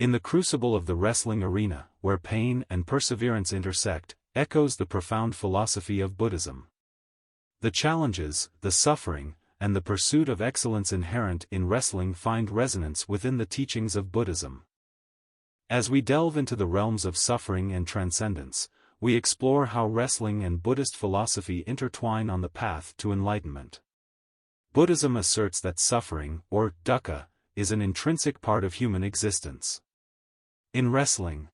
In the crucible of the wrestling arena, where pain and perseverance intersect, echoes the profound philosophy of Buddhism. The challenges, the suffering, and the pursuit of excellence inherent in wrestling find resonance within the teachings of Buddhism. As we delve into the realms of suffering and transcendence, we explore how wrestling and Buddhist philosophy intertwine on the path to enlightenment. Buddhism asserts that suffering, or dukkha, is an intrinsic part of human existence. In wrestling,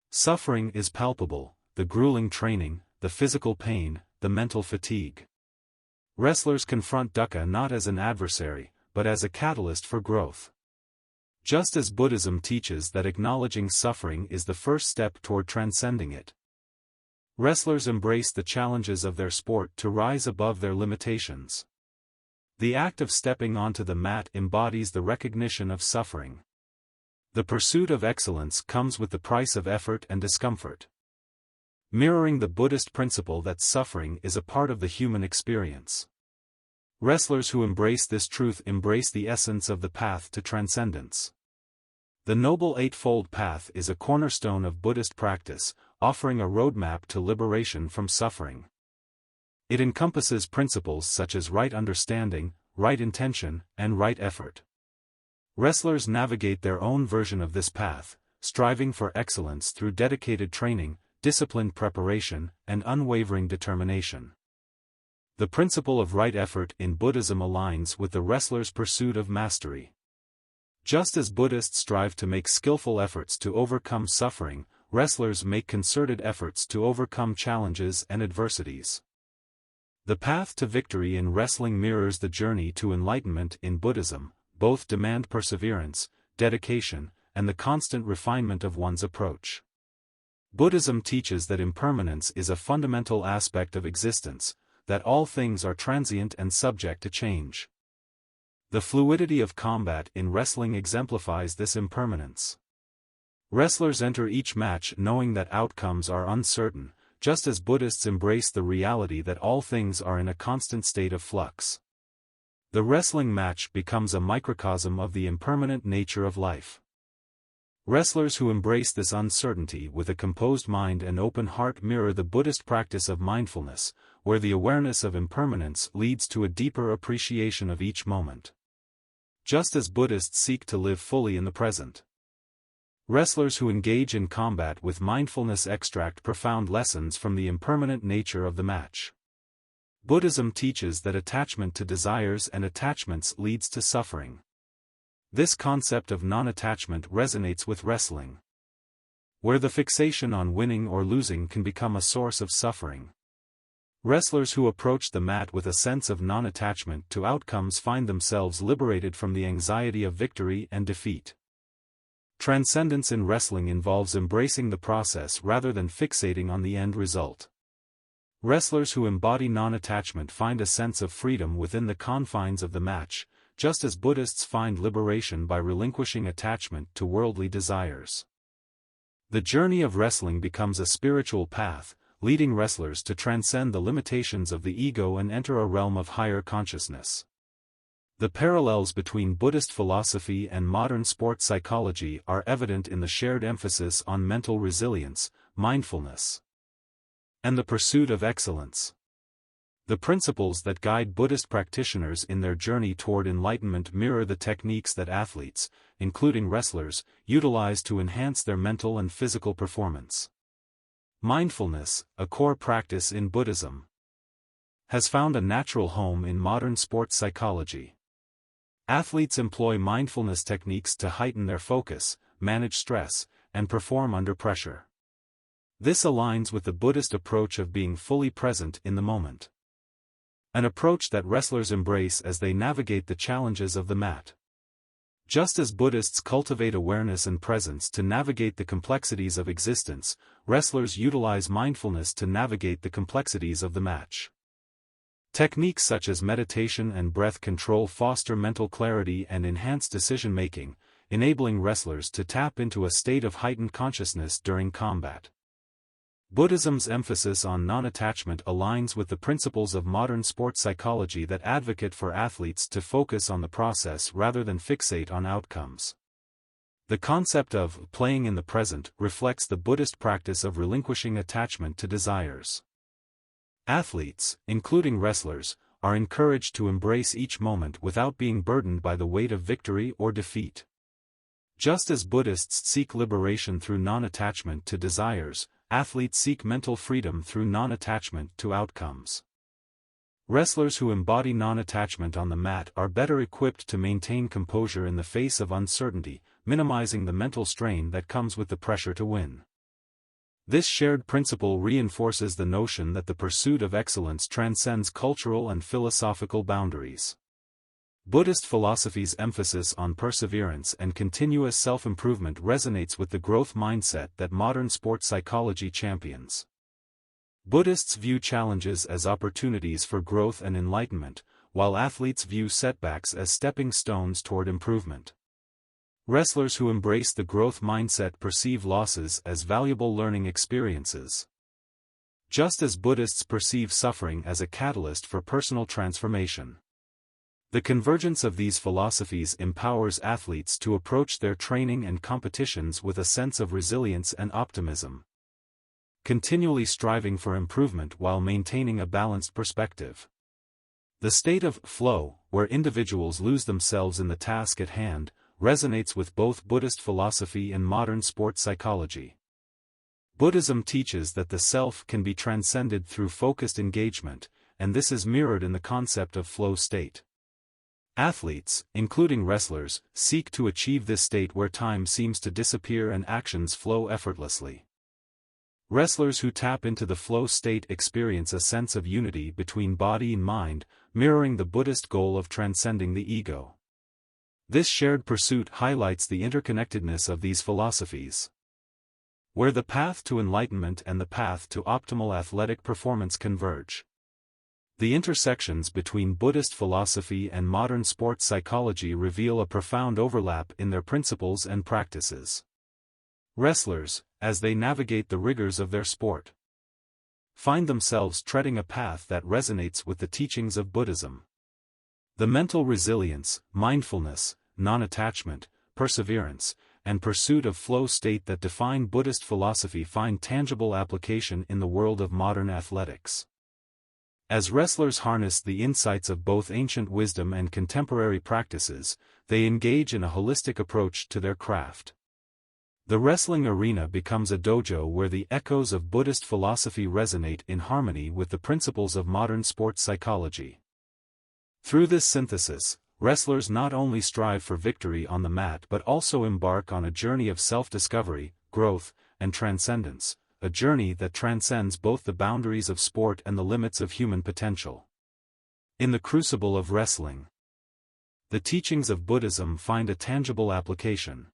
suffering is palpable, the grueling training, the physical pain, the mental fatigue. Wrestlers confront dukkha not as an adversary, but as a catalyst for growth. Just as Buddhism teaches that acknowledging suffering is the first step toward transcending it, wrestlers embrace the challenges of their sport to rise above their limitations. The act of stepping onto the mat embodies the recognition of suffering. The pursuit of excellence comes with the price of effort and discomfort, mirroring the Buddhist principle that suffering is a part of the human experience. Wrestlers who embrace this truth embrace the essence of the path to transcendence. The Noble Eightfold Path is a cornerstone of Buddhist practice, offering a roadmap to liberation from suffering. It encompasses principles such as right understanding, right intention, and right effort. Wrestlers navigate their own version of this path, striving for excellence through dedicated training, disciplined preparation, and unwavering determination. The principle of right effort in Buddhism aligns with the wrestler's pursuit of mastery. Just as Buddhists strive to make skillful efforts to overcome suffering, wrestlers make concerted efforts to overcome challenges and adversities. The path to victory in wrestling mirrors the journey to enlightenment in Buddhism. Both demand perseverance, dedication, and the constant refinement of one's approach. Buddhism teaches that impermanence is a fundamental aspect of existence, that all things are transient and subject to change. The fluidity of combat in wrestling exemplifies this impermanence. Wrestlers enter each match knowing that outcomes are uncertain, just as Buddhists embrace the reality that all things are in a constant state of flux. The wrestling match becomes a microcosm of the impermanent nature of life. Wrestlers who embrace this uncertainty with a composed mind and open heart mirror the Buddhist practice of mindfulness, where the awareness of impermanence leads to a deeper appreciation of each moment. Just as Buddhists seek to live fully in the present, wrestlers who engage in combat with mindfulness extract profound lessons from the impermanent nature of the match. Buddhism teaches that attachment to desires and attachments leads to suffering. This concept of non-attachment resonates with wrestling, where the fixation on winning or losing can become a source of suffering. Wrestlers who approach the mat with a sense of non-attachment to outcomes find themselves liberated from the anxiety of victory and defeat. Transcendence in wrestling involves embracing the process rather than fixating on the end result. Wrestlers who embody non-attachment find a sense of freedom within the confines of the match, just as Buddhists find liberation by relinquishing attachment to worldly desires. The journey of wrestling becomes a spiritual path, leading wrestlers to transcend the limitations of the ego and enter a realm of higher consciousness. The parallels between Buddhist philosophy and modern sports psychology are evident in the shared emphasis on mental resilience, mindfulness, and the pursuit of excellence. The principles that guide Buddhist practitioners in their journey toward enlightenment mirror the techniques that athletes, including wrestlers, utilize to enhance their mental and physical performance. Mindfulness, a core practice in Buddhism, has found a natural home in modern sports psychology. Athletes employ mindfulness techniques to heighten their focus, manage stress, and perform under pressure. This aligns with the Buddhist approach of being fully present in the moment, an approach that wrestlers embrace as they navigate the challenges of the mat. Just as Buddhists cultivate awareness and presence to navigate the complexities of existence, wrestlers utilize mindfulness to navigate the complexities of the match. Techniques such as meditation and breath control foster mental clarity and enhance decision-making, enabling wrestlers to tap into a state of heightened consciousness during combat. Buddhism's emphasis on non-attachment aligns with the principles of modern sports psychology that advocate for athletes to focus on the process rather than fixate on outcomes. The concept of playing in the present reflects the Buddhist practice of relinquishing attachment to desires. Athletes, including wrestlers, are encouraged to embrace each moment without being burdened by the weight of victory or defeat. Just as Buddhists seek liberation through non-attachment to desires, athletes seek mental freedom through non-attachment to outcomes. Wrestlers who embody non-attachment on the mat are better equipped to maintain composure in the face of uncertainty, minimizing the mental strain that comes with the pressure to win. This shared principle reinforces the notion that the pursuit of excellence transcends cultural and philosophical boundaries. Buddhist philosophy's emphasis on perseverance and continuous self-improvement resonates with the growth mindset that modern sport psychology champions. Buddhists view challenges as opportunities for growth and enlightenment, while athletes view setbacks as stepping stones toward improvement. Wrestlers who embrace the growth mindset perceive losses as valuable learning experiences. Just as Buddhists perceive suffering as a catalyst for personal transformation. The convergence of these philosophies empowers athletes to approach their training and competitions with a sense of resilience and optimism, continually striving for improvement while maintaining a balanced perspective. The state of flow, where individuals lose themselves in the task at hand, resonates with both Buddhist philosophy and modern sport psychology. Buddhism teaches that the self can be transcended through focused engagement, and this is mirrored in the concept of flow state. Athletes, including wrestlers, seek to achieve this state where time seems to disappear and actions flow effortlessly. Wrestlers who tap into the flow state experience a sense of unity between body and mind, mirroring the Buddhist goal of transcending the ego. This shared pursuit highlights the interconnectedness of these philosophies, where the path to enlightenment and the path to optimal athletic performance converge. The intersections between Buddhist philosophy and modern sports psychology reveal a profound overlap in their principles and practices. Wrestlers, as they navigate the rigors of their sport, find themselves treading a path that resonates with the teachings of Buddhism. The mental resilience, mindfulness, non-attachment, perseverance, and pursuit of flow state that define Buddhist philosophy find tangible application in the world of modern athletics. As wrestlers harness the insights of both ancient wisdom and contemporary practices, they engage in a holistic approach to their craft. The wrestling arena becomes a dojo where the echoes of Buddhist philosophy resonate in harmony with the principles of modern sports psychology. Through this synthesis, wrestlers not only strive for victory on the mat but also embark on a journey of self-discovery, growth, and transcendence, a journey that transcends both the boundaries of sport and the limits of human potential. In the crucible of wrestling, the teachings of Buddhism find a tangible application.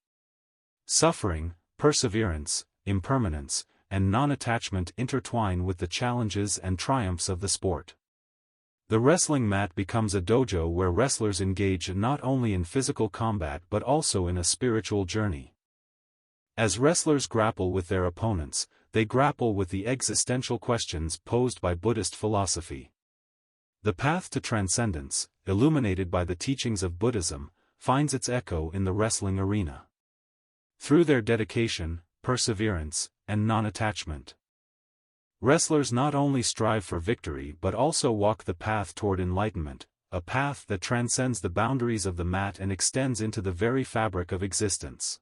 Suffering, perseverance, impermanence, and non-attachment intertwine with the challenges and triumphs of the sport. The wrestling mat becomes a dojo where wrestlers engage not only in physical combat but also in a spiritual journey. As wrestlers grapple with their opponents, they grapple with the existential questions posed by Buddhist philosophy. The path to transcendence, illuminated by the teachings of Buddhism, finds its echo in the wrestling arena. Through their dedication, perseverance, and non-attachment, wrestlers not only strive for victory but also walk the path toward enlightenment, a path that transcends the boundaries of the mat and extends into the very fabric of existence.